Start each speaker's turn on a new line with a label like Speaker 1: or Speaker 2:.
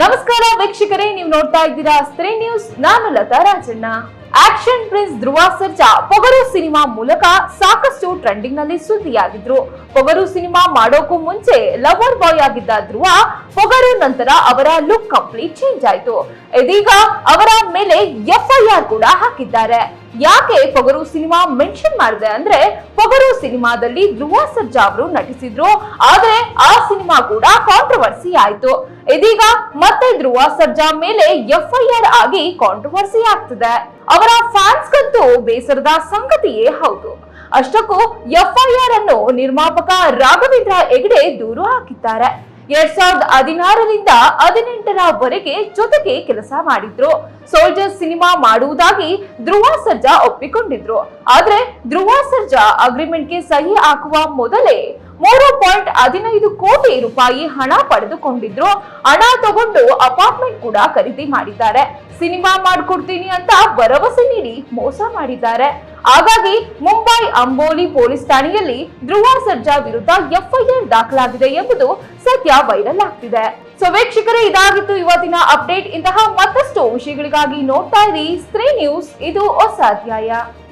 Speaker 1: ನಮಸ್ಕಾರ ವೀಕ್ಷಕರೇ, ನೀವು ನೋಡ್ತಾ ಇದ್ದೀರಾ ಸ್ತ್ರೀ ನ್ಯೂಸ್. ನಾನು Lata Rajanna. Action prince Dhruva Sarja Pogaru cinema ಮೂಲಕ ಸಾಕಷ್ಟು ಟ್ರೆಂಡಿಂಗ್ ನಲ್ಲಿ ಸುದ್ದಿಯಾಗಿದ್ರು. ಪೊಗರು ಸಿನಿಮಾ ಮಾಡೋಕು ಮುಂಚೆ ಲವರ್ ಬಾಯ್ ಆಗಿದ್ದ ಧ್ರುವ ಪೊಗರು ನಂತರ ಅವರ ಲುಕ್ ಕಂಪ್ಲೀಟ್ ಚೇಂಜ್ ಆಯ್ತು. ಇದೀಗ ಅವರ ಮೇಲೆ FIR ಕೂಡ ಹಾಕಿದ್ದಾರೆ. ಯಾಕೆ ಪೊಗರು ಸಿನಿಮಾ ಮೆನ್ಷನ್ ಮಾಡಿದೆ ಅಂದ್ರೆ, ಪೊಗರು ಸಿನಿಮಾದಲ್ಲಿ ಧ್ರುವ ಸರ್ಜಾ ಅವರು ನಟಿಸಿದ್ರು. ಆದ್ರೆ ಆ ಸಿನಿಮಾ ಕೂಡ ಕಾಂಟ್ರವರ್ಸಿ ಆಯ್ತು. ಇದೀಗ ಮತ್ತೆ ಧ್ರುವ ಸರ್ಜಾ ಮೇಲೆ FIR ಆಗಿ ಕಾಂಟ್ರವರ್ಸಿ ಆಗ್ತಿದೆ. ಅವರ ಫ್ಯಾನ್ಸ್ ಗಂತೂ ಬೇಸರದ ಸಂಗತಿಯೇ ಹೌದು. ಅಷ್ಟಕ್ಕೂ FIR ಅನ್ನು ನಿರ್ಮಾಪಕ ರಾಘವೇಂದ್ರ ಹೆಗ್ಡೆ ದೂರು ಹಾಕಿದ್ದಾರೆ. 2016ರಿಂದ 2018ರವರೆಗೆ ಜೊತೆಗೆ ಕೆಲಸ ಮಾಡಿದ್ರು. ಸೋಲ್ಜರ್ ಸಿನಿಮಾ ಮಾಡುವುದಾಗಿ ಧ್ರುವ ಸರ್ಜಾ ಒಪ್ಪಿಕೊಂಡಿದ್ರು. ಆದ್ರೆ ಧ್ರುವ ಸರ್ಜಾ ಅಗ್ರಿಮೆಂಟ್ಗೆ ಸಹಿ ಹಾಕುವ ಮೊದಲೇ 3.15 ಕೋಟಿ ರೂಪಾಯಿ ಹಣ ಪಡೆದುಕೊಂಡಿದ್ರು. ಹಣ ತಗೊಂಡು ಅಪಾರ್ಟ್ಮೆಂಟ್ ಕೂಡ ಖರೀದಿ ಮಾಡಿದ್ದಾರೆ. ಸಿನಿಮಾ ಮಾಡ್ಕೊಡ್ತೀನಿ ಅಂತ ಭರವಸೆ ನೀಡಿ ಮೋಸ ಮಾಡಿದ್ದಾರೆ. ಹಾಗಾಗಿ ಮುಂಬೈ ಅಂಬೋಲಿ ಪೊಲೀಸ್ ಠಾಣೆಯಲ್ಲಿ ಧ್ರುವ ಸರ್ಜಾ ವಿರುದ್ಧ FIR ದಾಖಲಾಗಿದೆ ಎಂಬುದು ಸದ್ಯ ವೈರಲ್ ಆಗ್ತಿದೆ. ಸೊ ವೀಕ್ಷಕರೇ, ಇದಾಗಿತ್ತು ಇವತ್ತಿನ ಅಪ್ಡೇಟ್. ಇಂತಹ ಮತ್ತಷ್ಟು ವಿಷಯಗಳಿಗಾಗಿ ನೋಡ್ತಾ ಇರಿ ಸ್ತ್ರೀ ನ್ಯೂಸ್. ಇದು ಹೊಸ ಅಧ್ಯಾಯ.